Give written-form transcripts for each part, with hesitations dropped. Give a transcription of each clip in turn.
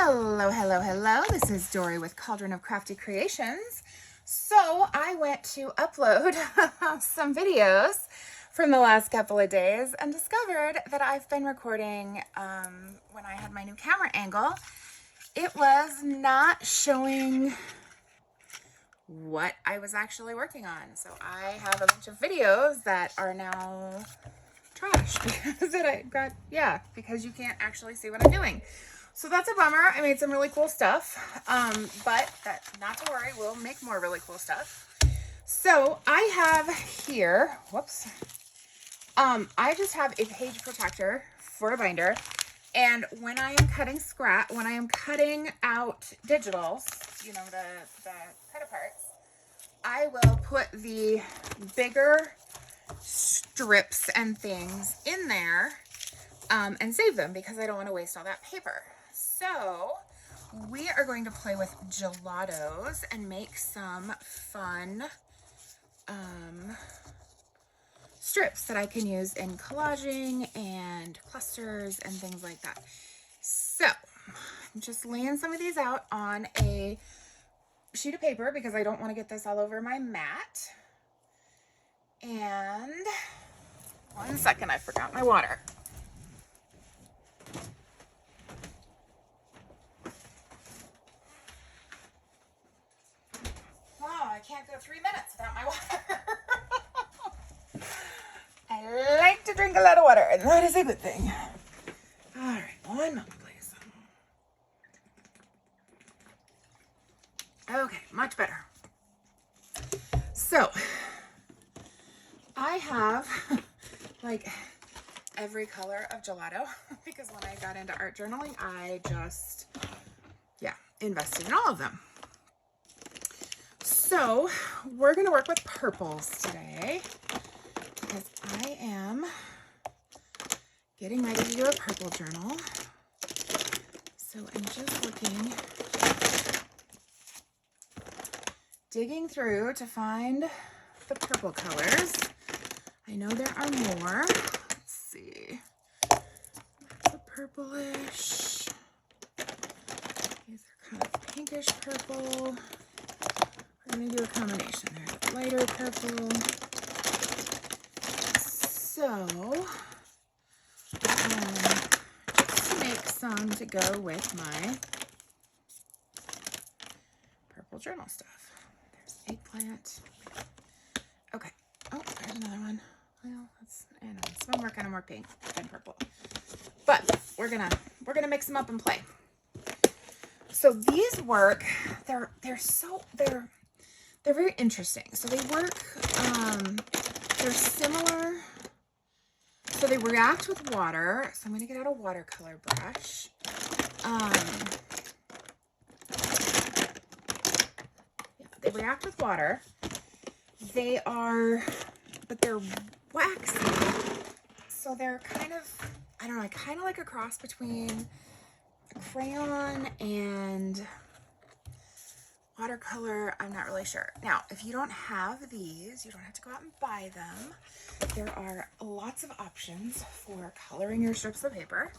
Hello, hello, hello. This is Dory with Cauldron of Crafty Creations. So I went to upload some videos from the last couple of days and discovered that I've been recording when I had my new camera angle. It was not showing what I was actually working on. So I have a bunch of videos that are now trash because you can't actually see what I'm doing. So that's a bummer. I made some really cool stuff, but not to worry, we'll make more really cool stuff. So I have here, I just have a page protector for a binder. And when I am cutting out digitals, you know, the cut aparts, I will put the bigger strips and things in there and save them because I don't want to waste all that paper. So we are going to play with gelatos and make some fun strips that I can use in collaging and clusters and things like that. So I'm just laying some of these out on a sheet of paper because I don't want to get this all over my mat. And one second, I forgot my water. Wow, I can't go 3 minutes without my water. I like to drink a lot of water, and that is a good thing. All right, 1 moment, please. Okay, much better. So, I have like every color of gelato because when I got into art journaling, I just, invested in all of them. So, we're going to work with purples today because I am getting ready to do a purple journal. So, I'm just digging through to find the purple colors. I know there are more. Let's see. That's a purplish. These are kind of pinkish purple. We're going to do a combination. There's a lighter purple. So, just to make some to go with my purple journal stuff. There's eggplant. Okay. Oh, there's another one. Well, I'm working on more pink than purple. But we're gonna mix them up and play. So these work. They're very interesting. So they work. They're similar. So they react with water. So I'm gonna get out a watercolor brush. They react with water. But they're waxy. So they're kind of, I don't know, kind of like a cross between a crayon and watercolor. I'm not really sure. Now, if you don't have these, you don't have to go out and buy them. There are lots of options for coloring your strips of paper.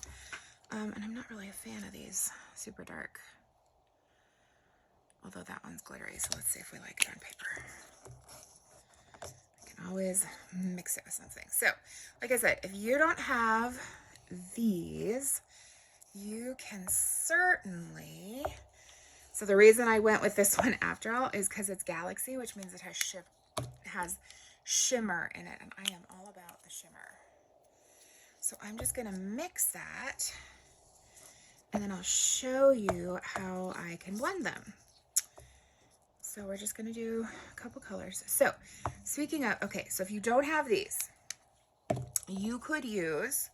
And I'm not really a fan of these super dark. Although that one's glittery, so let's see if we like it on paper. I can always mix it with something. So, like I said, if you don't have these, you can certainly... So the reason I went with this one after all is because it's Galaxy, which means it has shimmer in it, and I am all about the shimmer. So I'm just going to mix that, and then I'll show you how I can blend them. So we're just going to do a couple colors. So speaking of, okay, so if you don't have these, you could use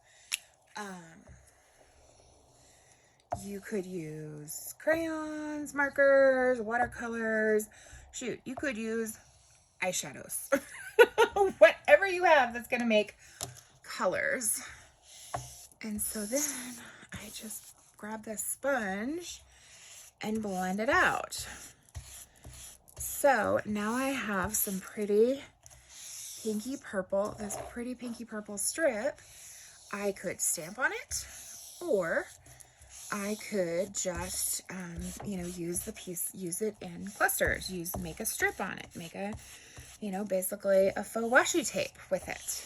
crayons, markers, watercolors. Shoot, you could use eyeshadows. Whatever you have that's going to make colors. And so then I just grab this sponge and blend it out. So now I have some pretty pinky purple, this pretty pinky purple strip. I could stamp on it, or I could just, you know, use it in clusters, make a strip on it, make a, you know, basically a faux washi tape with it.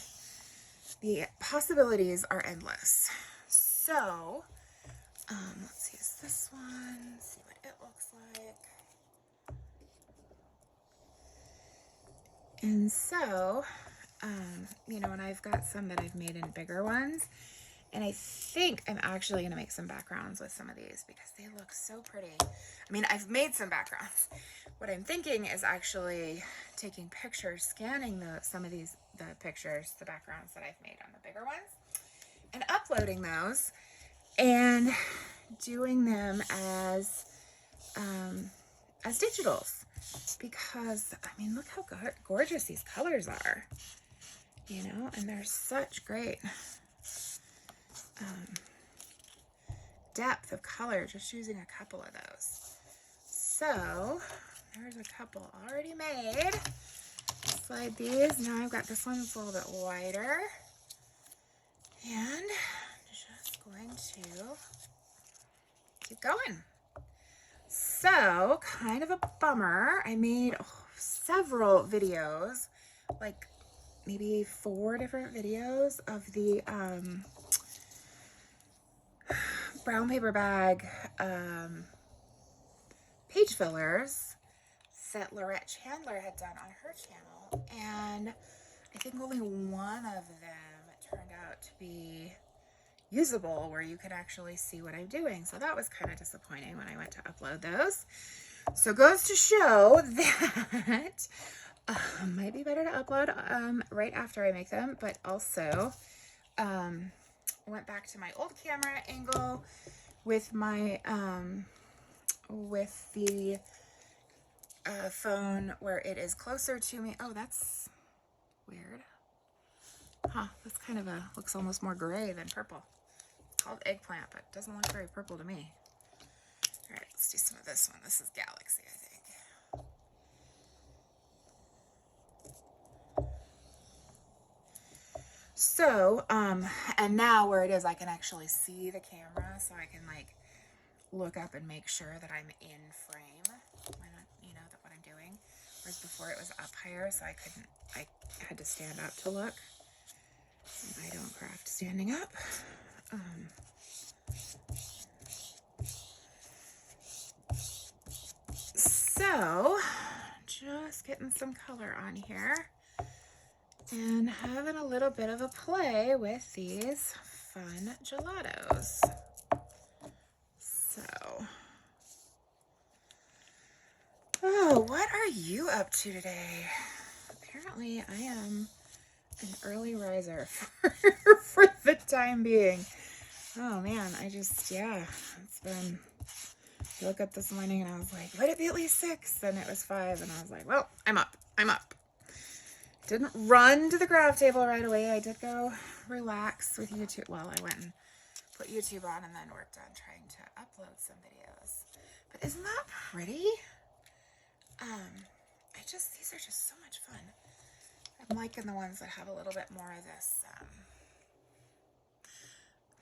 The possibilities are endless. So, let's use this one, see what it looks like. And so, you know, and I've got some that I've made in bigger ones. And I think I'm actually going to make some backgrounds with some of these because they look so pretty. I mean, I've made some backgrounds. What I'm thinking is actually taking pictures, scanning some of the pictures, the backgrounds that I've made on the bigger ones, and uploading those and doing them as digitals. Because, I mean, look how gorgeous these colors are, you know, and they're such great depth of color just using a couple of those. So there's a couple already made. Slide these. Now I've got this one that's a little bit wider. And just going to keep going. So, kind of a bummer. I made several videos, like maybe 4 different videos of the brown paper bag page fillers that Lorette Chandler had done on her channel, and I think only one of them turned out to be usable where you could actually see what I'm doing. So that was kind of disappointing when I went to upload those. So it goes to show that might be better to upload right after I make them, but also went back to my old camera angle with my with the phone where it is closer to me. Oh, that's weird. Huh, that's kind of looks almost more gray than purple. It's called eggplant, but it doesn't look very purple to me. All right, let's do some of this one. This is Galaxy, I think. So, and now where it is, I can actually see the camera, so I can like look up and make sure that I'm in frame when you know, that what I'm doing. Whereas before it was up higher, so I had to stand up to look. I don't craft standing up. So, just getting some color on here and having a little bit of a play with these fun gelatos. So, oh, what are you up to today? Apparently, I am an early riser for the time being. Oh man, it's been, I woke up this morning and I was like, let it be at least 6, and it was 5, and I was like, well, I'm up. Didn't run to the craft table right away. I did go relax with YouTube. Well, I went and put YouTube on and then worked on trying to upload some videos. But isn't that pretty? These are just so much fun. I'm liking the ones that have a little bit more of this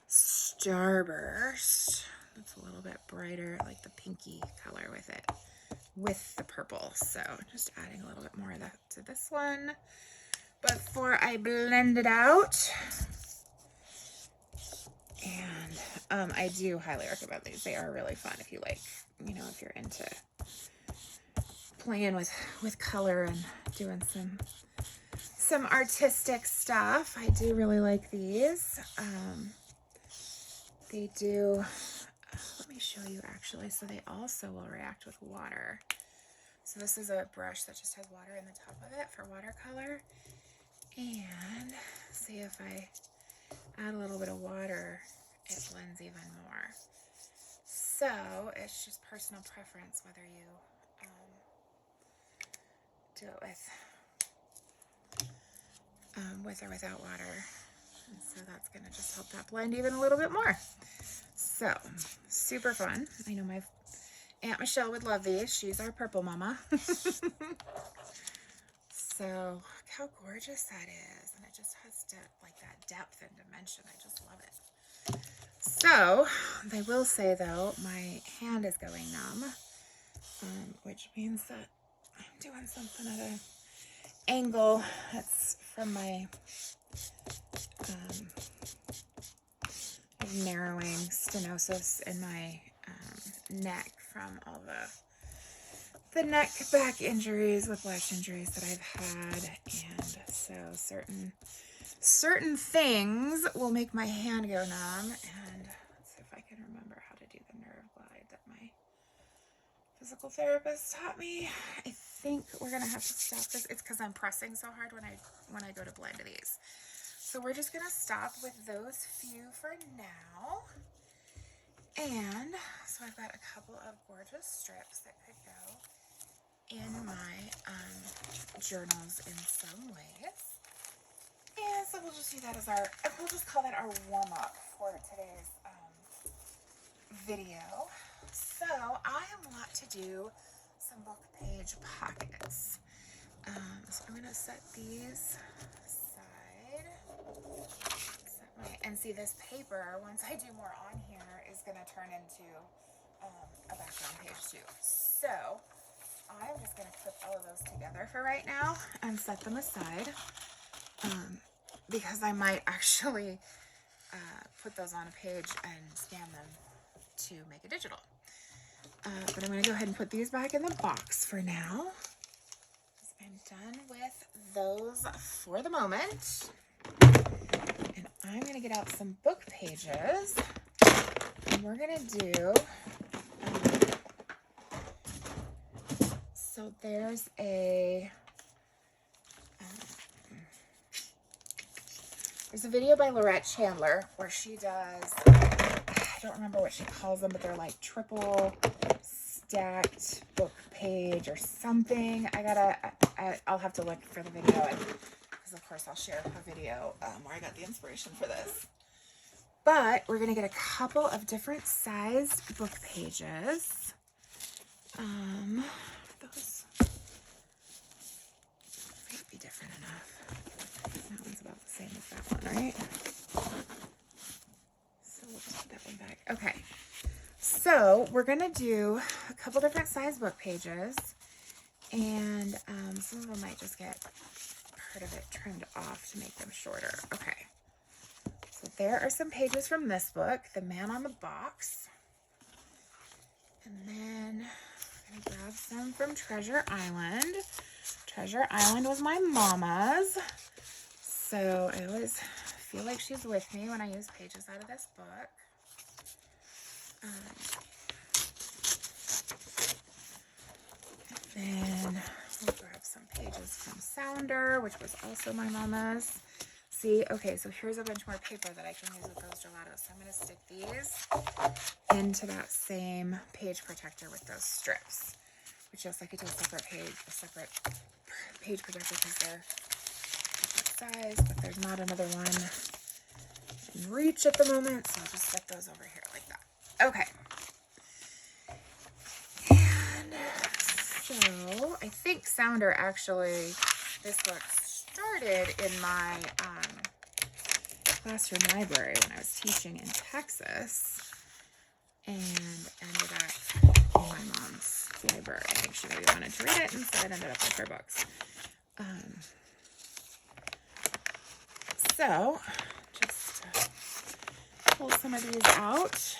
starburst. It's a little bit brighter, like the pinky color with it, with the purple. So just adding a little bit more of that to this one before I blend it out. And I do highly recommend these. They are really fun if you like, you know, if you're into playing with color and doing some artistic stuff. I do really like these. They do, let me show you actually. So they also will react with water. So this is a brush that just has water in the top of it for watercolor. And see, if I add a little bit of water, it blends even more. So it's just personal preference whether you do it with or without water. And so that's going to just help that blend even a little bit more. So, super fun. I know my Aunt Michelle would love these. She's our purple mama. So, look how gorgeous that is. And it just has like that depth and dimension. I just love it. So, they will say though, my hand is going numb, which means that I'm doing something at an angle that's from my narrowing stenosis in my neck from all the neck back injuries, whiplash injuries that I've had, and so certain things will make my hand go numb. And let's see if I can remember how to do the nerve glide that my physical therapist taught me. I think we're gonna have to stop this. It's because I'm pressing so hard when I go to blend these. So we're just gonna stop with those few for now. And so I've got a couple of gorgeous strips that could go in my journals in some ways. And so we'll just do that as we'll just call that our warm-up for today's video. So I want to do some book page pockets. So I'm gonna set these aside. And see, this paper, once I do more on here, is gonna turn into a background page too. So I'm just gonna put all of those together for right now and set them aside. Because I might actually put those on a page and scan them to make a digital. But I'm going to go ahead and put these back in the box for now. I'm done with those for the moment. And I'm going to get out some book pages. And we're going to do... so there's a... there's a video by Lorette Chandler where she does, I don't remember what she calls them, but they're like triple stacked book page or something. I'll have to look for the video, because of course I'll share her video where I got the inspiration for this. But we're going to get a couple of different sized book pages. Those might be different enough. That one's about the same as that one, right? So we'll just put that one back. Okay. So we're going to do a couple different size book pages, and some of them might just get part of it trimmed off to make them shorter. Okay. So there are some pages from this book, The Man on the Box. And then I'm going to grab some from Treasure Island. Treasure Island was my mama's. So I always feel like she's with me when I use pages out of this book. Then we'll grab some pages from Sounder, which was also my mama's. See, okay, so here's a bunch more paper that I can use with those gelatos. So I'm going to stick these into that same page protector with those strips. Which, yes, I could do a separate page protector because they're size, but there's not another one in reach at the moment, so I'll just set those over here like that. Okay. And so I think Sounder actually, this book started in my classroom library when I was teaching in Texas, and ended up in my mom's library. I think she really wanted to read it, and so it ended up with her books. So, just pull some of these out.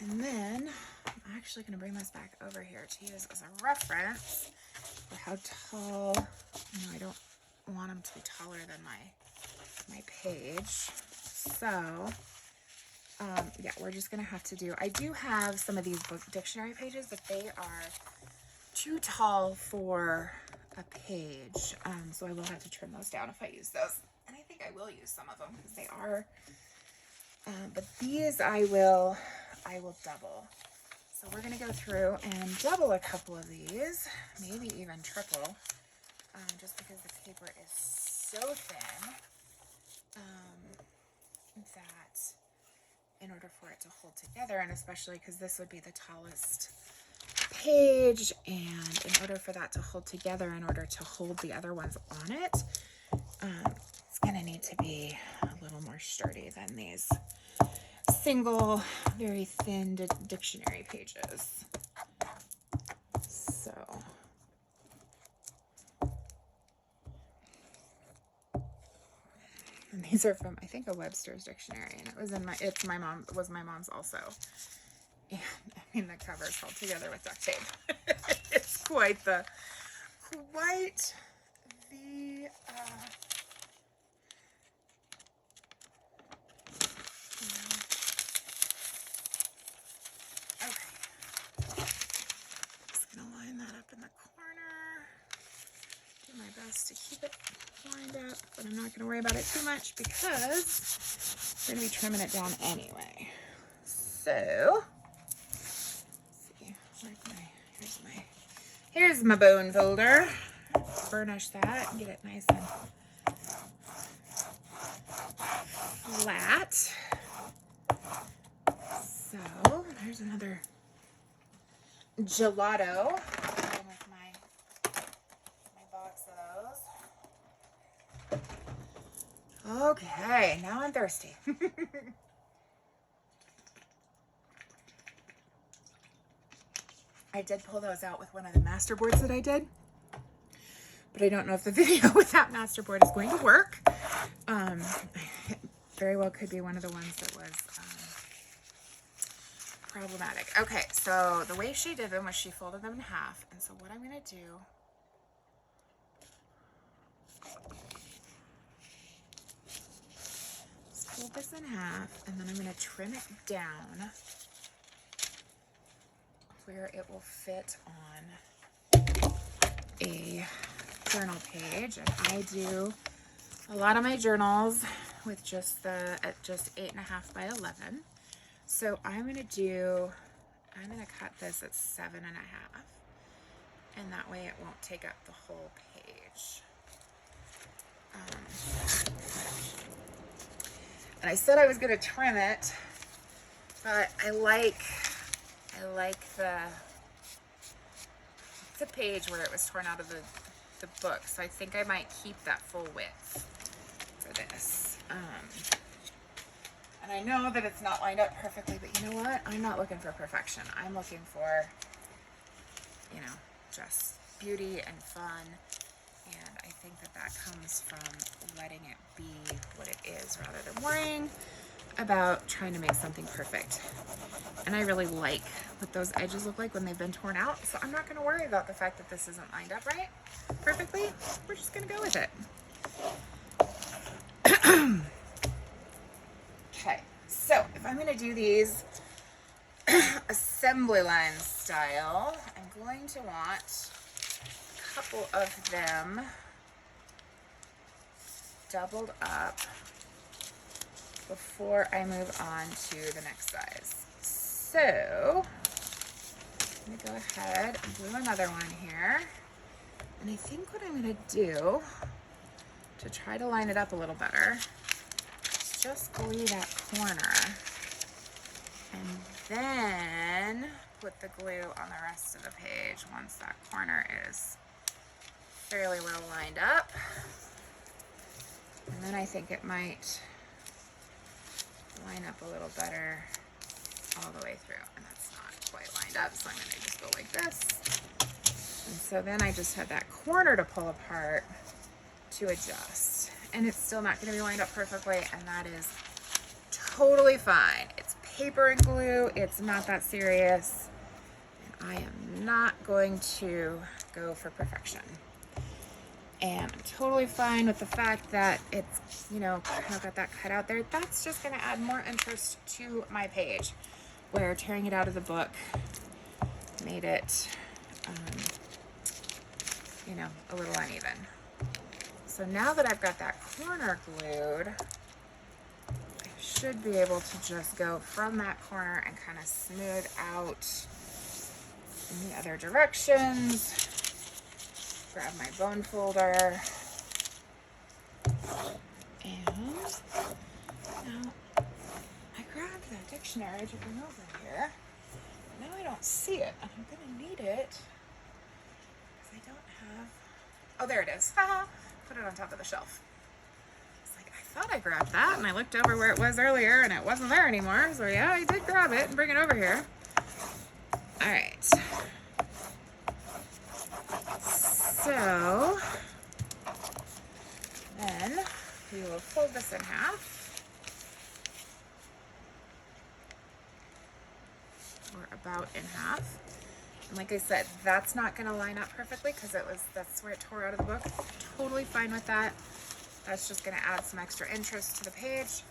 And then I'm actually going to bring this back over here to use as a reference for how tall, I don't want them to be taller than my page. So, yeah, we're just going to have to do, I do have some of these book dictionary pages, but they are too tall for a page, so I will have to trim those down if I use those. And I think I will use some of them because they are, but these I will double. So we're going to go through and double a couple of these, maybe even triple, just because the paper is so thin that in order for it to hold together, and especially because this would be the tallest page, and in order for that to hold together, in order to hold the other ones on it, It's gonna need to be a little more sturdy than these single, very thin dictionary pages. So, and these are from, I think, a Webster's dictionary, and it was in my mom's also. And I mean, the cover's held together with duct tape. It's quite the just gonna line that up in the corner. Do my best to keep it lined up, but I'm not gonna worry about it too much because we're gonna be trimming it down anyway. So, let's see, here's my bone folder. Burnish that and get it nice and flat. So, there's another gelato with my box of those. Okay, now I'm thirsty. I did pull those out with one of the master boards that I did, but I don't know if the video with that master board is going to work. It very well could be one of the ones that was problematic. Okay, so the way she did them was she folded them in half, and so what I'm going to do is fold this in half, and then I'm going to trim it down where it will fit on a journal page. And I do a lot of my journals with just at just 8.5 by 11. So I'm gonna cut this at 7.5, and that way it won't take up the whole page. And I said I was gonna trim it, but I like the page where it was torn out of the book, so I think I might keep that full width for this. And I know that it's not lined up perfectly, but you know what? I'm not looking for perfection. I'm looking for, you know, just beauty and fun. And I think that comes from letting it be what it is rather than worrying about trying to make something perfect. And I really like what those edges look like when they've been torn out, so I'm not going to worry about the fact that this isn't lined up right perfectly. We're just going to go with it. Okay, so if I'm going to do these assembly line style, I'm going to want a couple of them doubled up before I move on to the next size. So I'm going to go ahead and do another one here. And I think what I'm going to do to try to line it up a little better is just glue that corner and then put the glue on the rest of the page once that corner is fairly well lined up. And then I think it might line up a little better all the way through, and that's not quite lined up, so I'm going to just go like this. And so then I just have that corner to pull apart to adjust, and it's still not going to be lined up perfectly, and that is totally fine. It's paper and glue. It's not that serious, and I am not going to go for perfection. And I'm totally fine with the fact that it's, you know, kind of got that cut out there. That's just going to add more interest to my page, where tearing it out of the book made it, you know, a little uneven. So now that I've got that corner glued, I should be able to just go from that corner and kind of smooth out in the other directions. Grab my bone folder, and now I grabbed that dictionary to bring over here. Now I don't see it, and I'm gonna need it because I don't have. Oh, there it is. Put it on top of the shelf. thought I grabbed that, and I looked over where it was earlier, and it wasn't there anymore. So yeah, I did grab it and bring it over here. All right. So then we will fold this in half, or about in half. And like I said, that's not going to line up perfectly because that's where it tore out of the book. Totally fine with that. That's just going to add some extra interest to the page.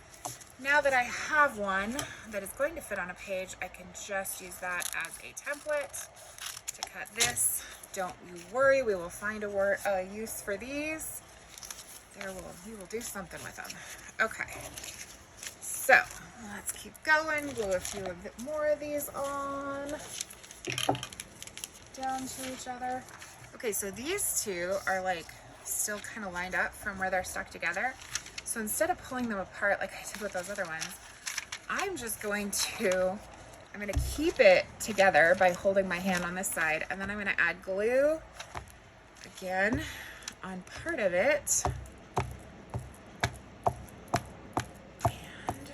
Now that I have one that is going to fit on a page, I can just use that as a template to cut this. Don't you worry, we will find a use for these. We will do something with them. Okay, so let's keep going. Glue a few more of these on down to each other. Okay, so these two are like still kind of lined up from where they're stuck together. So instead of pulling them apart like I did with those other ones, I'm going to keep it together by holding my hand on this side, and then I'm going to add glue again on part of it. And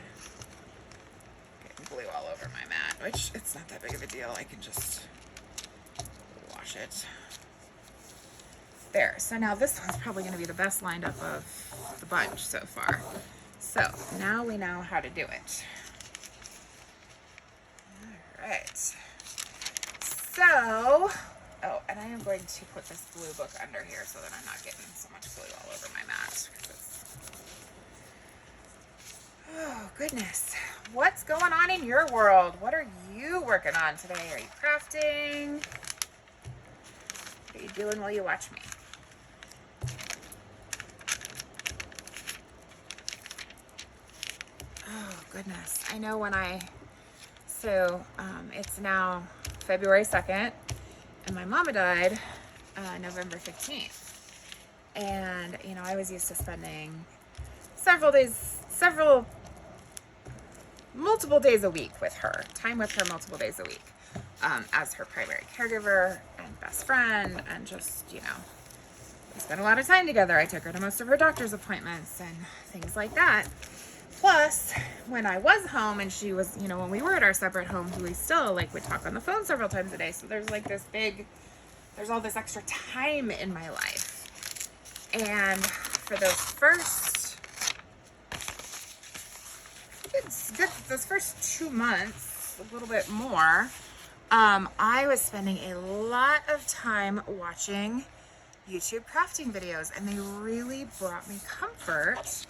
getting glue all over my mat, which it's not that big of a deal. I can just wash it. There, so now this one's probably going to be the best lined up of the bunch so far. So now we know how to do it. All right. So, oh, and I am going to put this glue book under here so that I'm not getting so much glue all over my mat. Oh, goodness. What's going on in your world? What are you working on today? Are you crafting? What are you doing while you watch me? Oh, goodness. I know it's now February 2nd, and my mama died November 15th. And, I was used to spending multiple days a week with her, multiple days a week, as her primary caregiver and best friend, and just, we spent a lot of time together. I took her to most of her doctor's appointments and things like that. Plus, when I was home and she was, when we were at our separate homes, we still would talk on the phone several times a day. So there's there's all this extra time in my life. And for those first 2 months, a little bit more, I was spending a lot of time watching YouTube crafting videos, and they really brought me comfort.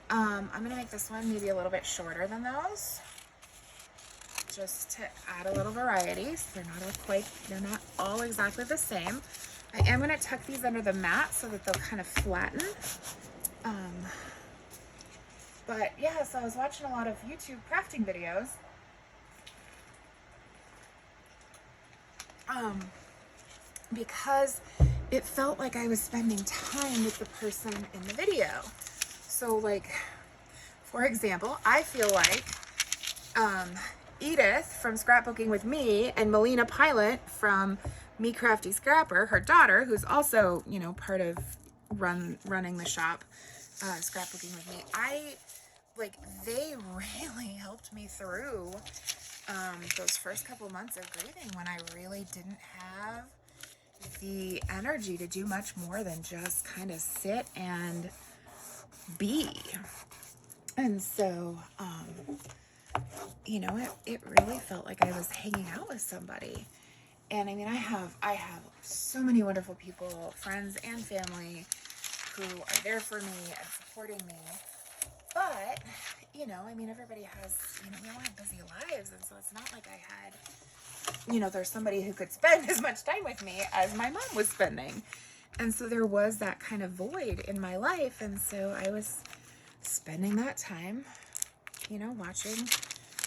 I'm going to make this one maybe a little bit shorter than those, just to add a little variety. So they're not all exactly the same. I am going to tuck these under the mat so that they'll kind of flatten. But yeah, so I was watching a lot of YouTube crafting videos. Because it felt like I was spending time with the person in the video. So for example, I feel like Edith from Scrapbooking with Me and Melina Pilot from Me Crafty Scrapper, her daughter, who's also, part of running the shop, Scrapbooking with Me, they really helped me through those first couple months of grieving when I really didn't have the energy to do much more than just kind of sit and be. And so, it really felt like I was hanging out with somebody. And I mean, I have so many wonderful people, friends and family, who are there for me and supporting me. But, everybody has, we all have busy lives. And so it's not like I had, there's somebody who could spend as much time with me as my mom was spending. And so there was that kind of void in my life. And so I was spending that time, watching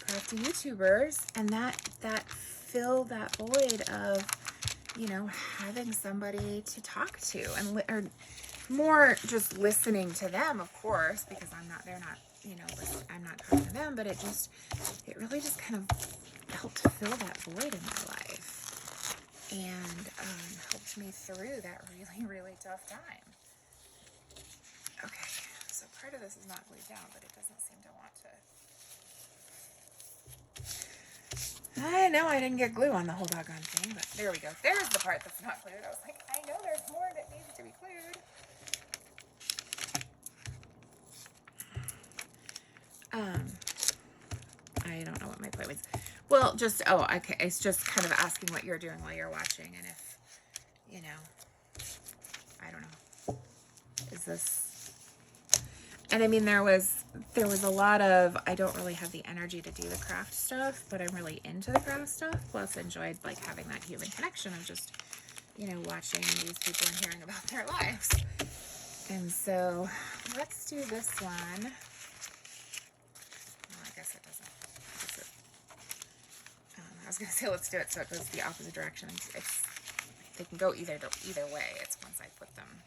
crafty YouTubers, and that filled that void of, having somebody to talk to, and or more just listening to them, of course, because I'm not talking to them, but it really just kind of helped fill that void in my life, and helped me through that really, really tough time. Okay, so part of this is not glued down, but it doesn't seem to want to. I know I didn't get glue on the whole doggone thing, but there we go. There's the part that's not glued. I was like, I know there's more that needs to be glued. I don't know what my point was. Well, just, oh, okay. It's just kind of asking what you're doing while you're watching, and if, you know, I don't know. Is this, and I mean, there was a lot of, I don't really have the energy to do the craft stuff, but I'm really into the craft stuff. Plus enjoyed like having that human connection of just, you know, watching these people and hearing about their lives. And so let's do this one. Well, I guess it doesn't. I was going to say let's do it so it goes the opposite direction. They can go either way. It's once I put them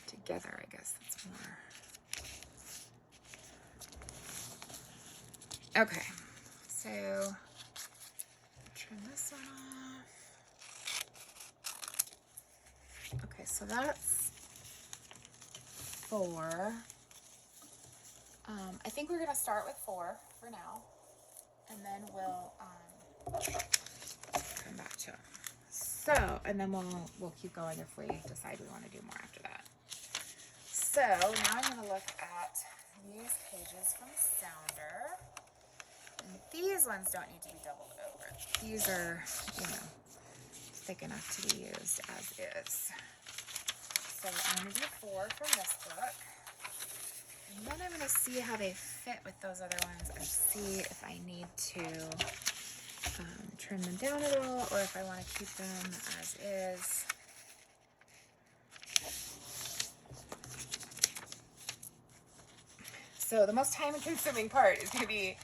together, I guess that's more. Okay, so trim this one off. Okay, so that's 4. I think we're going to start with 4 for now. And then we'll come back to it. So, and then we'll keep going if we decide we want to do more after that. So now I'm going to look at these pages from Sounder. And these ones don't need to be doubled over. These are, you know, thick enough to be used as is. So I'm going to do 4 from this book. And then I'm going to see how they fit with those other ones and see if I need to trim them down at all or if I want to keep them as is. So the most time-consuming part is going to be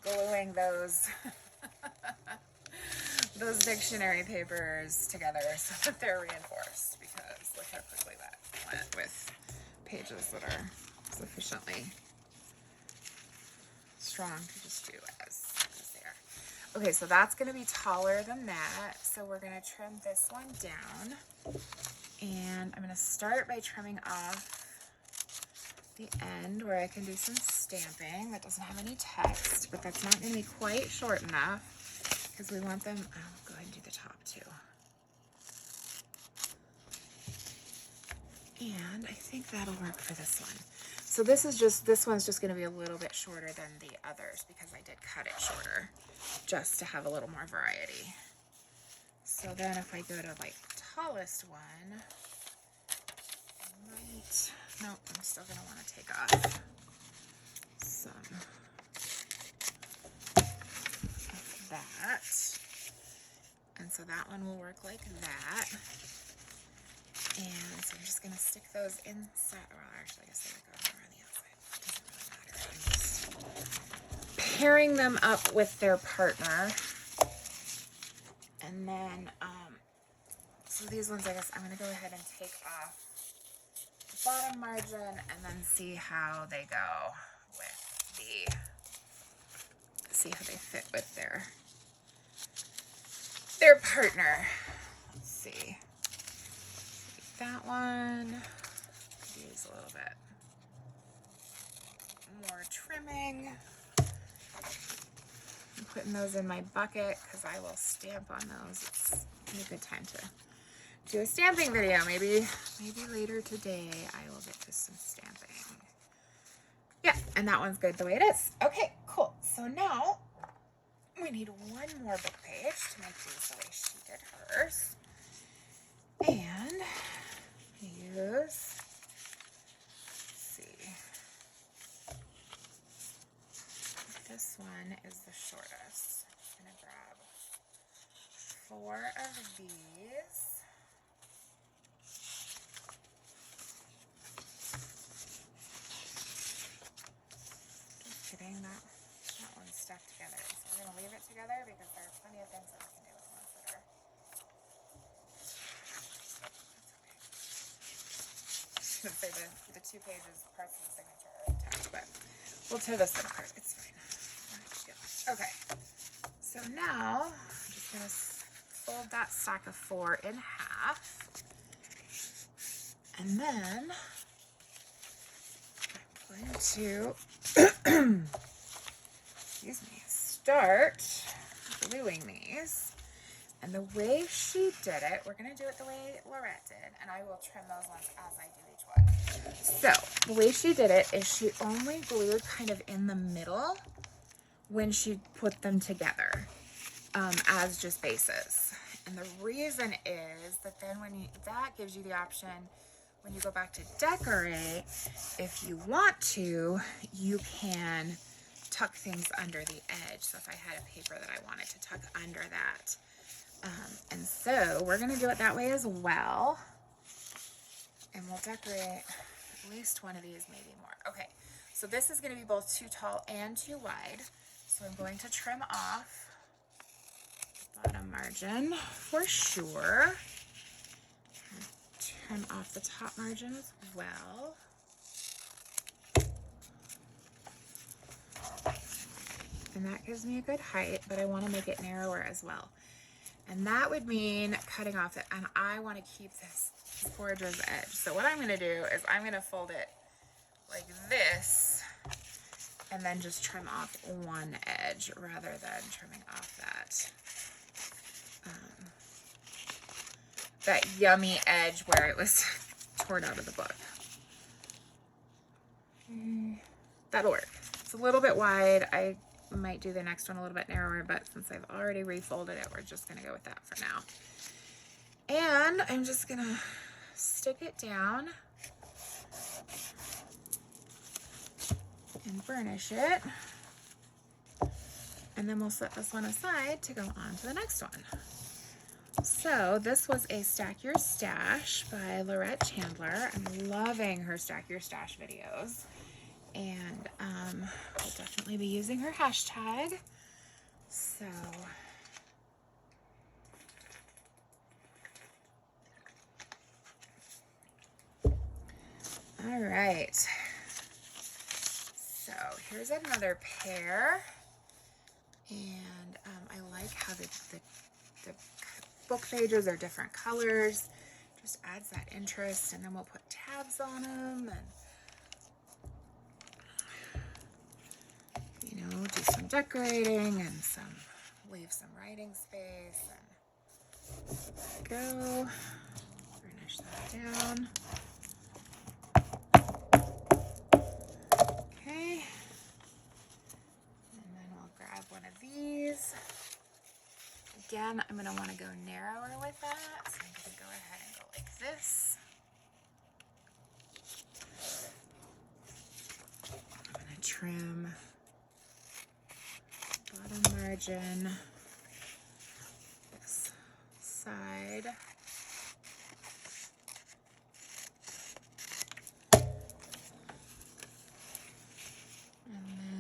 gluing those those dictionary papers together so that they're reinforced, because look how quickly that went with pages that are sufficiently strong to just do as they are. Okay, so that's going to be taller than that, so we're going to trim this one down, and I'm going to start by trimming off the end where I can do some stamping. That doesn't have any text, but that's not going to be quite short enough because we want them. I'll go ahead and do the top too. And I think that'll work for this one. So this one's just going to be a little bit shorter than the others because I did cut it shorter just to have a little more variety. So then if I go to like tallest one, nope, I'm still going to want to take off some of that. And so that one will work like that. And so I'm just going to stick those inside. Well, actually, I guess they would go more on the outside. It doesn't really matter. I'm just pairing them up with their partner. And then, so these ones, I guess I'm going to go ahead and take off the bottom margin and then see how they go with see how they fit with their partner. Let's see. That one, use a little bit more trimming. I'm putting those in my bucket because I will stamp on those. It's a good time to do a stamping video. Maybe later today I will get to some stamping. Yeah, and that one's good the way it is. Okay, cool. So now we need one more book page to make these the way she did hers. And use, let's see, this one is the shortest. I'm going to grab 4 of these. Just kidding, that one's stuck together. So we're going to leave it together because there are plenty of things that we can do with ones that are. I was going to say the 2 pages parts of the signature are attached, but we'll tear this one apart. It's fine. Okay, so now I'm just going to fold that stack of 4 in half, and then going to, excuse me, start gluing these. And the way she did it, we're going to do it the way Lorette did, and I will trim those ones as I do each one. So the way she did it is she only glued kind of in the middle when she put them together as just bases. And the reason is that then that gives you the option when you go back to decorate, if you want to, you can tuck things under the edge. So if I had a paper that I wanted to tuck under that. And so we're going to do it that way as well. And we'll decorate at least one of these, maybe more. Okay, so this is going to be both too tall and too wide. So I'm going to trim off the bottom margin for sure. Trim off the top margin as well. And that gives me a good height, but I want to make it narrower as well. And that would mean cutting off it, and I want to keep this gorgeous edge. So what I'm going to do is I'm going to fold it like this, and then just trim off one edge rather than trimming off that yummy edge where it was torn out of the book. That'll work. It's a little bit wide. I might do the next one a little bit narrower, but since I've already refolded it, we're just going to go with that for now. And I'm just going to stick it down and burnish it. And then we'll set this one aside to go on to the next one. So this was a Stack Your Stash by Lorette Chandler. I'm loving her Stack Your Stash videos. And we'll definitely be using her hashtag. So all right. So here's another pair. And I like how the book pages are different colors. Just adds that interest. And then we'll put tabs on them and do some decorating and leave some writing space and go. Burnish that down. Okay. And then we'll grab one of these. Again, I'm going to want to go narrower with that. So I'm going to go ahead and go like this. I'm going to trim bottom margin, this side, and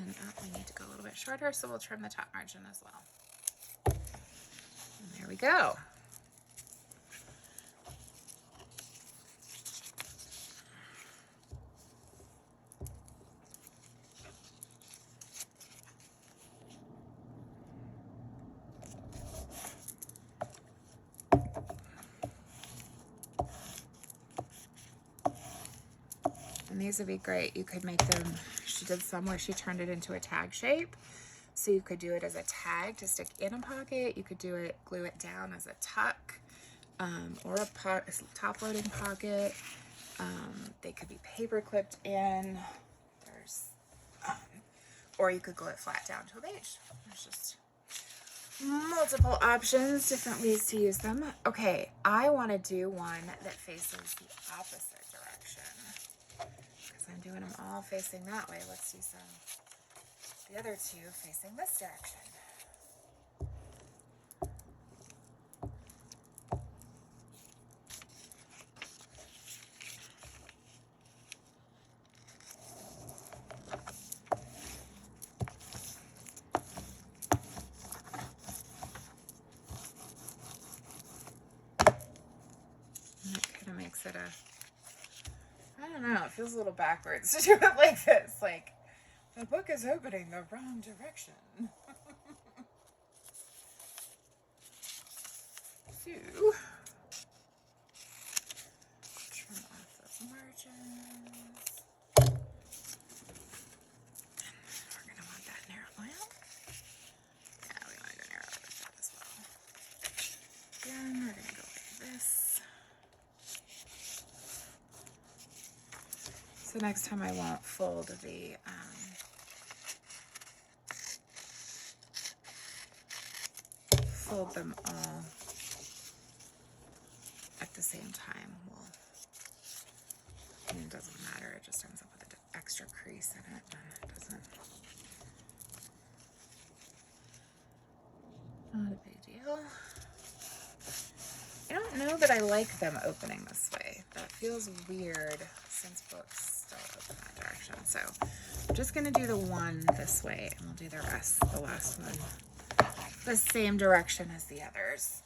then we need to go a little bit shorter, so we'll trim the top margin as well. And there we go. And these would be great. You could make them, she did some where she turned it into a tag shape. So you could do it as a tag to stick in a pocket. You could do it, glue it down as a tuck, or a top loading pocket. They could be paper clipped in. There's, or you could glue it flat down to a page. There's just multiple options, different ways to use them. Okay, I want to do one that faces the opposite direction. I'm doing them all facing that way. Let's do the other two facing this direction. And that kind of makes it I don't know, it feels a little backwards to do it like this. Like, the book is opening the wrong direction. So, trim off those margins. next time I won't fold fold them all at the same time. Well, it doesn't matter. It just ends up with an extra crease in it. It doesn't. Not a big deal. I don't know that I like them opening this way. That feels weird since books still open that direction. So I'm just going to do the one this way, and we'll do the rest, the last one, the same direction as the others.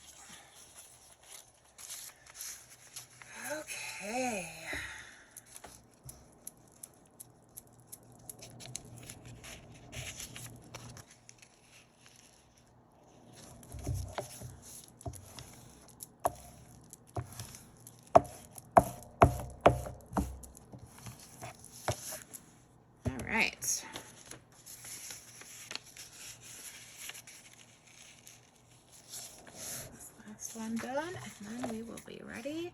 Okay. All right. This last one done, and then we will be ready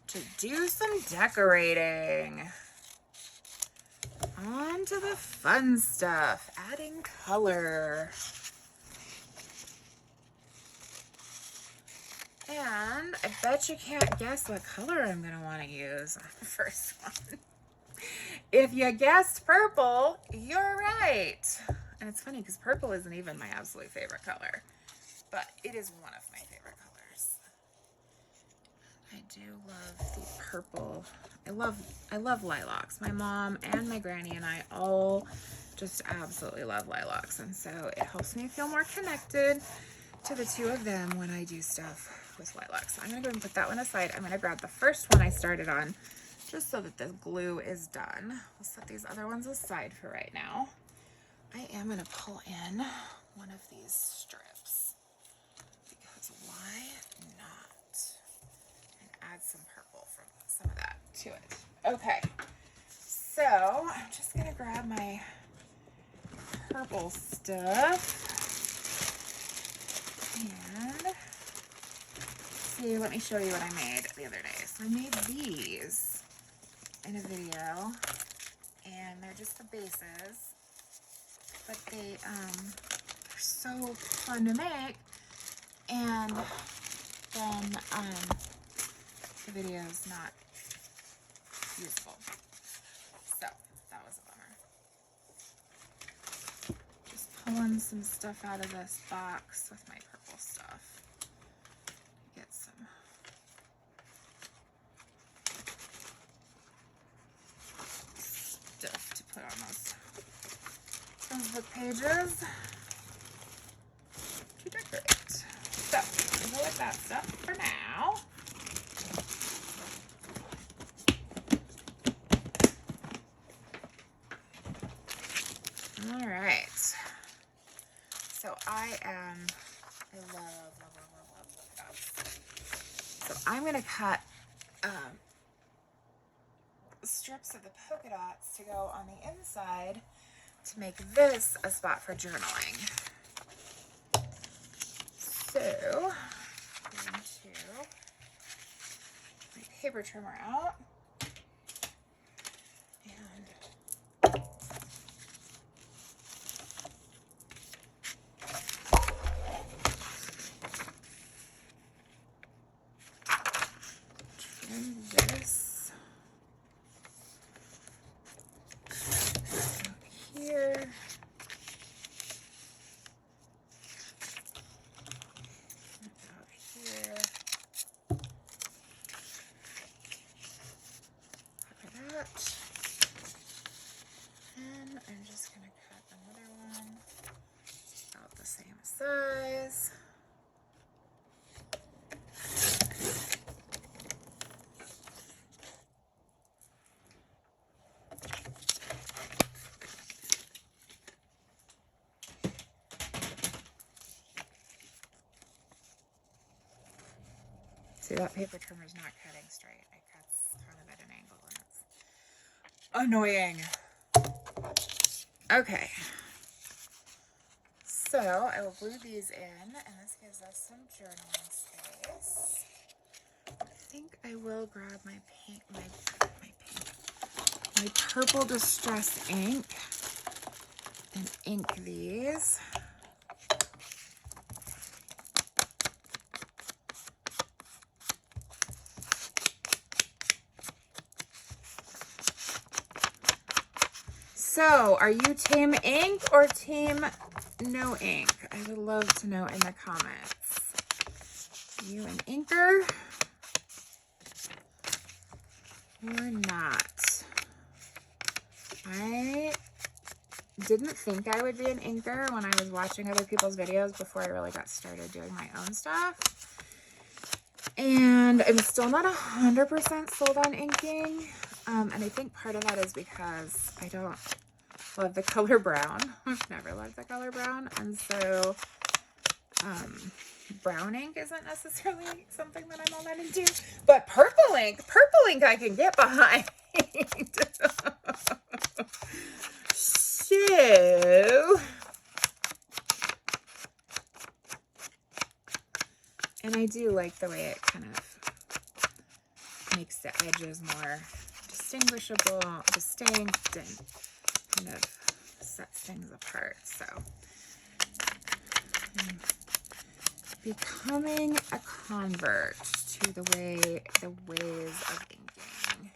to do some decorating. On to the fun stuff, adding color. And I bet you can't guess what color I'm going to want to use on the first one. If you guessed purple, you're right. And it's funny because purple isn't even my absolute favorite color, but it is one of my favorite colors. I do love the purple. I love lilacs. My mom and my granny and I all just absolutely love lilacs. And so it helps me feel more connected to the two of them when I do stuff with lilacs. So I'm gonna go and put that one aside. I'm gonna grab the first one I started on just so that the glue is done. We'll set these other ones aside for right now. I am gonna pull in one of these strips because why not? And add some purple from some of that to it. Okay, so I'm just gonna grab my purple stuff and see, let me show you what I made the other day. So I made these in a video, and they're just the bases, but they're so fun to make, and then the video is not useful. So that was a bummer. Just pulling some stuff out of this box with my purple stuff. Get some stuff to put on those book pages to decorate. So we'll go with that stuff for now. All right. So I love polka dots. So I'm gonna cut strips of the polka dots to go on the inside to make this a spot for journaling. So I'm going to my paper trimmer out and trim this out here. And I'm just going to cut another one about the same size. See, that paper trimmer is not cutting straight. It cuts kind of at an angle and it's annoying. Okay, so I will glue these in, and this gives us some journaling space. I think I will grab my my purple distress ink and ink these. So, are you team ink or team no ink? I would love to know in the comments. Are you an inker or not? I didn't think I would be an inker when I was watching other people's videos before I really got started doing my own stuff. And I'm still not 100% sold on inking. And I think part of that is because I don't love the color brown. I've never loved the color brown. And so brown ink isn't necessarily something that I'm all that into. But purple ink I can get behind. So, and I do like the way it kind of makes the edges more distinguishable, distinct, and kind of sets things apart. So, I'm becoming a convert to the ways of inking.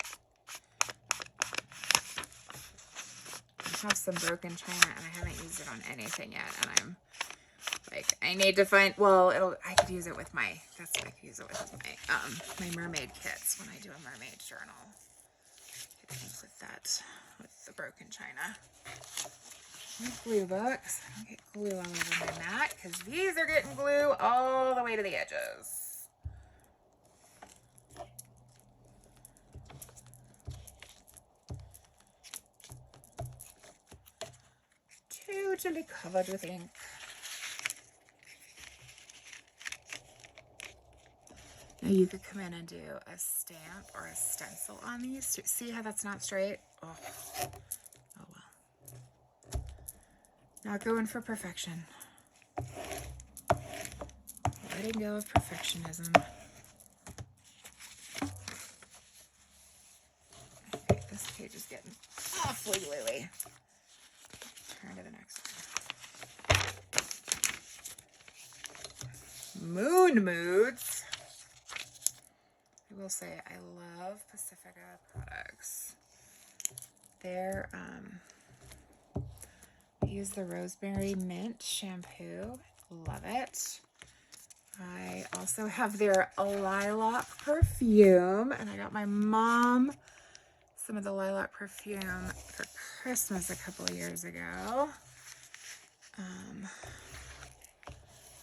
I have some broken china and I haven't used it on anything yet, and I'm like, I need to find, well, I could use it with my, that's what I could use it with my mermaid kits when I do a mermaid journal. I could ink with that, with the broken china. My glue books. I don't get glue all over my mat because these are getting glue all the way to the edges. Totally covered with ink. Now you could come in and do a stamp or a stencil on these. See how that's not straight? Oh well. Not going for perfection. Letting go of perfectionism. Okay, this page is getting awfully gluey. Turn to the next one. Moon Moods. I will say I love Pacifica products. They're I use the Rosemary Mint shampoo. Love it. I also have their lilac perfume, and I got my mom some of the lilac perfume for Christmas a couple of years ago.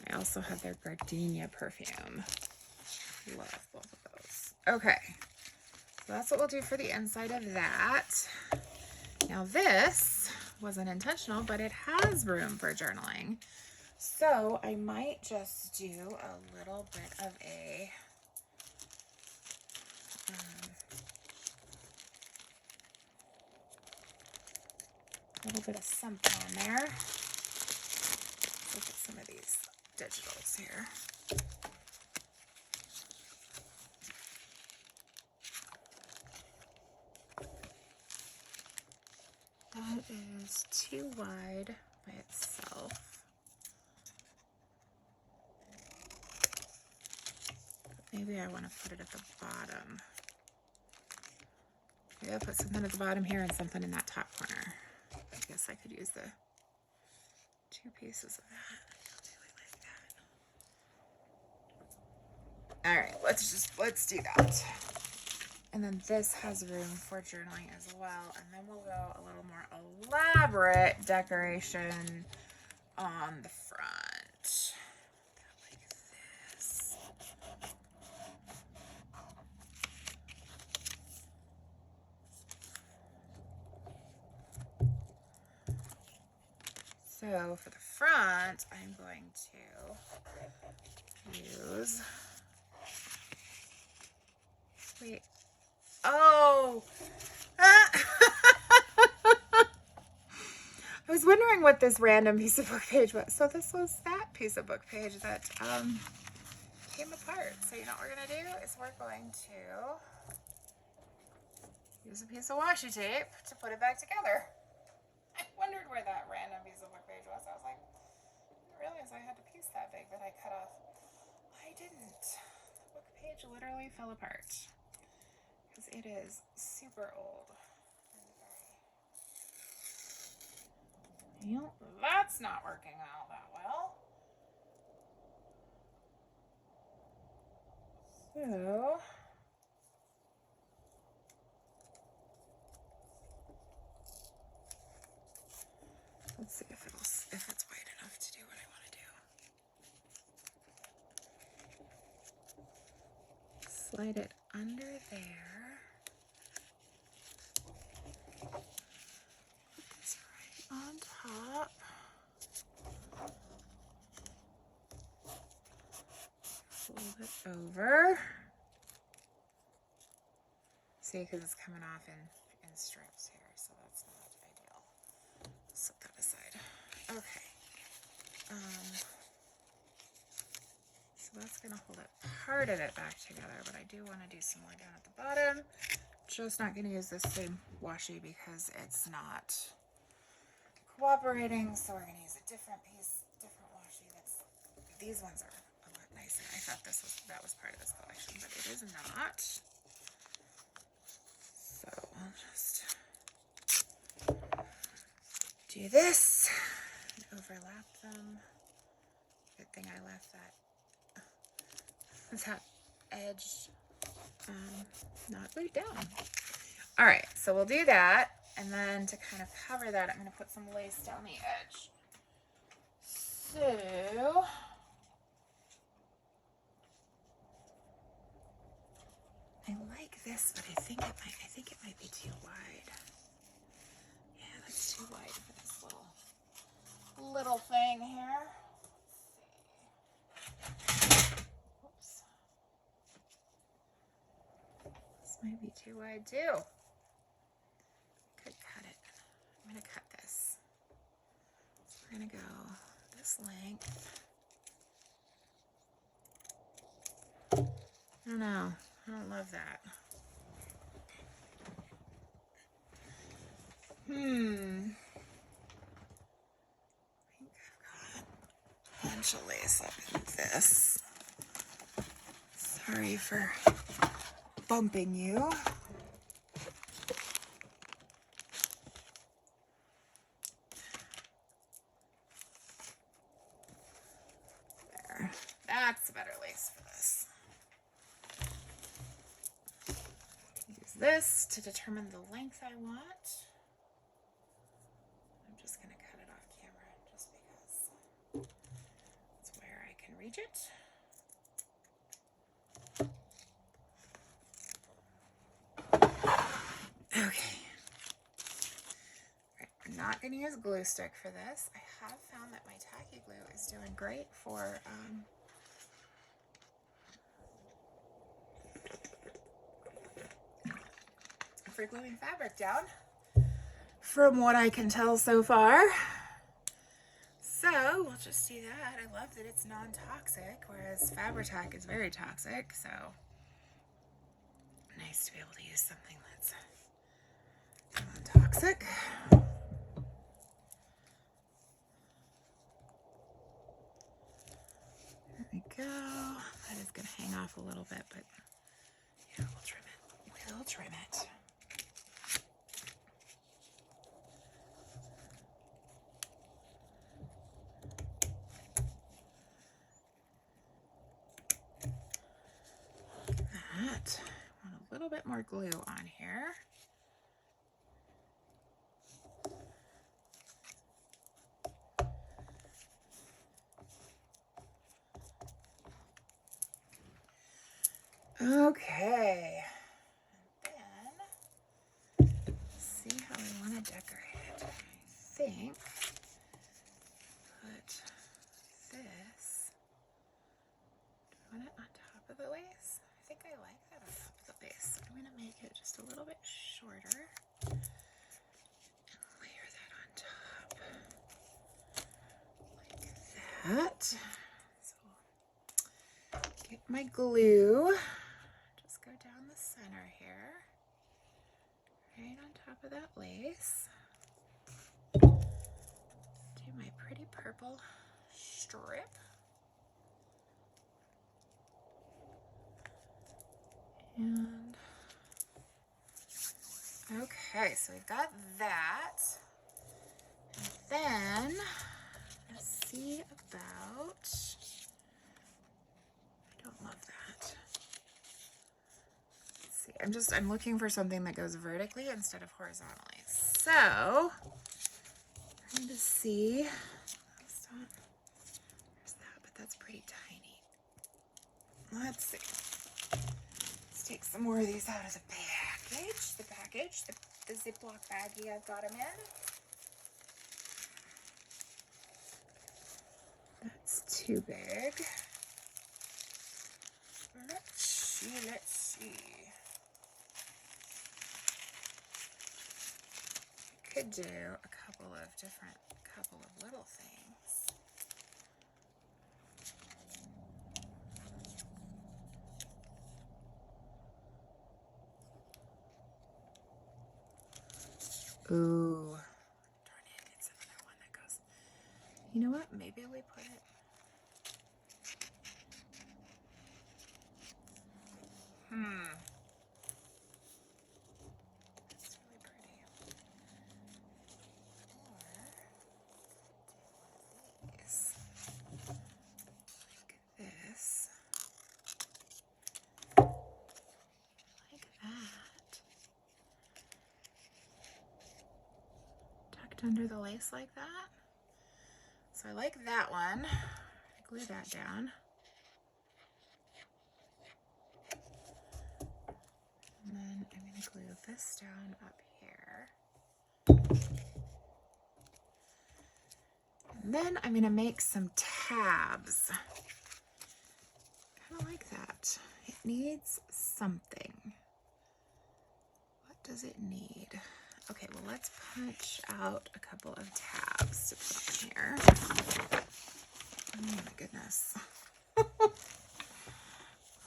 I also have their gardenia perfume. Love both of those. Okay, so that's what we'll do for the inside of that. Now this wasn't intentional, but it has room for journaling. So I might just do a little bit of a something on there. Let's look at some of these digitals here. That is too wide by itself. Maybe I want to put it at the bottom. Maybe I'll put something at the bottom here and something in that top corner. I guess I could use the two pieces of that. I really like that. All right, let's do that. And then this has room for journaling as well. And then we'll go a little more elaborate decoration on the front. Like this. So for the front, I'm going to use, wait, oh, I was wondering what this random piece of book page was. So this was that piece of book page that came apart. So you know what we're going to do is we're going to use a piece of washi tape to put it back together. I wondered where that random piece of book page was. I was like, I didn't realize I had a piece that big that I cut off. I didn't. The book page literally fell apart because it is super old. You know, that's not working out that well. So let's see if it's wide enough to do what I want to do. Slide it under there. Put this right on top. Fold it over. See, because it's coming off in strips here, so that's not ideal. Set that aside. Okay. So that's going to hold it part of it back together, but I do want to do some more down at the bottom. Just not going to use this same washi because it's not cooperating, so we're going to use a different piece, different washi. These ones are a lot nicer. I thought that was part of this collection, but it is not. So I'll just do this and overlap them. Good thing I left that edge not glued down. All right, so we'll do that, and then to kind of cover that, I'm going to put some lace down the edge. So I like this, but I think it might be too wide. Yeah, that's too wide for this little thing here. Oops. This might be too wide too. Could cut it. I'm gonna cut this. We're gonna go this length. I don't know. I don't love that. I think I've got a bunch of lace up in this. Sorry for bumping you. There. That's a better lace for this. Use this to determine the length I want. I'm just going to cut it off camera just because it's where I can reach it. Okay. Right, I'm not going to use glue stick for this. I have found that my tacky glue is doing great for gluing fabric down, from what I can tell so far. So we'll just do that. I love that it's non-toxic, whereas Fabri-Tac is very toxic, so nice to be able to use something that's non-toxic. There we go. That is going to hang off a little bit, but yeah, we'll trim it. We'll trim it. That. I want a little bit more glue on here. Okay. And then see how I want to decorate it. I think put this. Do I want it on top of the lace? I think I like that on top of the base. I'm going to make it just a little bit shorter and layer that on top like that. So get my glue. Just go down the center here. right on top of that lace. Do my pretty purple strip. And okay, so we've got that. And then let's see about, I don't love that. Let's see, I'm looking for something that goes vertically instead of horizontally. So, trying to see, there's that, but that's pretty tiny. Let's see. Let's take some more of these out of the package, the Ziploc baggie I've got them in. That's too big. Let's see. I could do a couple of little things. Ooh, darn it, it's another one that goes, you know what, maybe we put it, that's really pretty, or these, like this, like that, tucked under the lace like that. So I like that one. Glue that down. And then I'm going to glue this down up here. And then I'm going to make some tabs. Kind of like that. It needs something. What does it need? Okay, well, let's punch out a couple of tabs to put on here. Oh my goodness.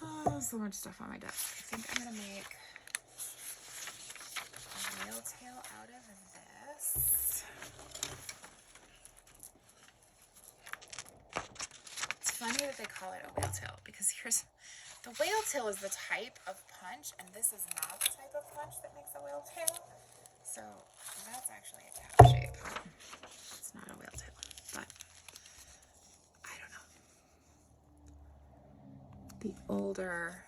Oh, so much stuff on my desk. I think I'm going to make a whale tail out of this. It's funny that they call it a whale tail because the whale tail is the type of punch, and this is not the type of punch that makes a whale tail. So that's actually a tab shape. It's not a whale tail, but I don't know. The older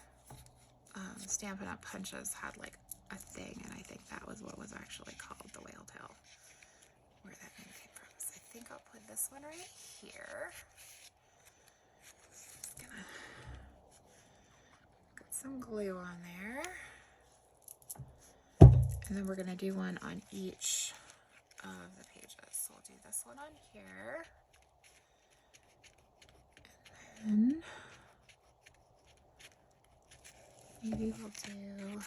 Stampin' Up! Punches had like a thing, and I think that was what was actually called the whale tail, where that name came from. So I think I'll put this one right here. Just gonna put some glue on there. And then we're going to do one on each of the pages. So we'll do this one on here. And then maybe we'll do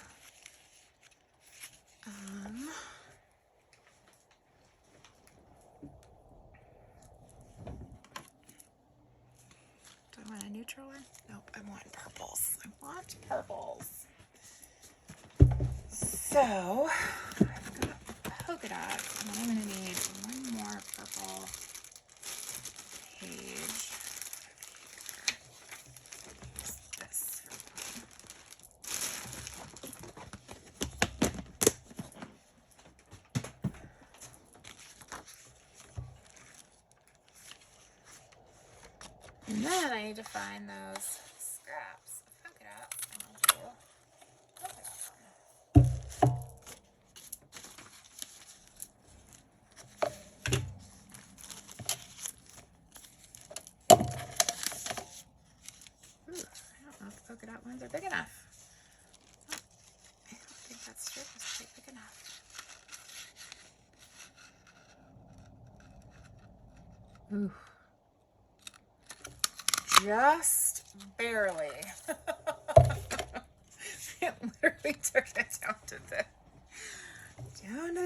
do I want a neutral one? Nope, I want purples. I want purples. So I've got polka dots, and then I'm going to need one more purple page. This. And then I need to find those scraps of polka dots, and I'll do polka dots on them. Ooh, I don't know if polka dot ones are big enough. Oh, I don't think that strip is quite big enough. Ooh. Just barely. It literally took it down to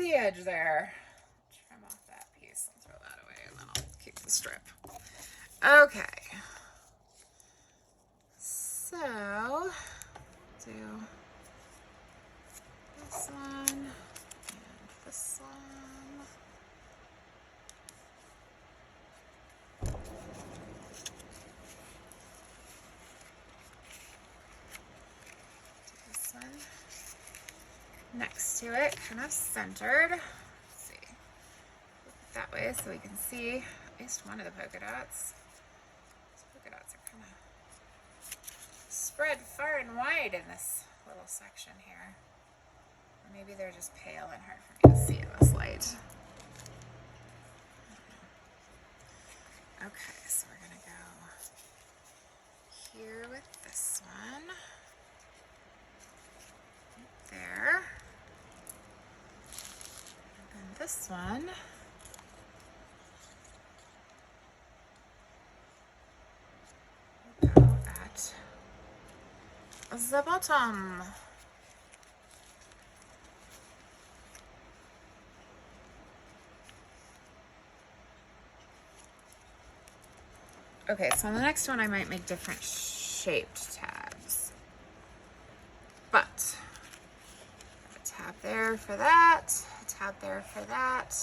the edge there. Trim off that piece and throw that away, and then I'll keep the strip. Okay. So do this one. next to it, kind of centered. Let's see, that way so we can see at least one of the polka dots. These polka dots are kind of spread far and wide in this little section here. Or maybe they're just pale and hard for me to see in this light. Okay, so we're gonna go here with this one. Right there. And this one. We'll go at the bottom. Okay, so on the next one I might make different shaped tabs. But a tab there for that, a tab there for that,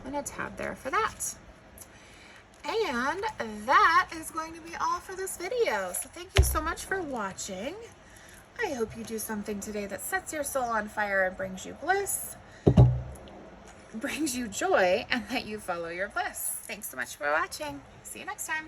and a tab there for that. And that is going to be all for this video. So thank you so much for watching. I hope you do something today that sets your soul on fire and brings you bliss, brings you joy, and that you follow your bliss. Thanks so much for watching. See you next time.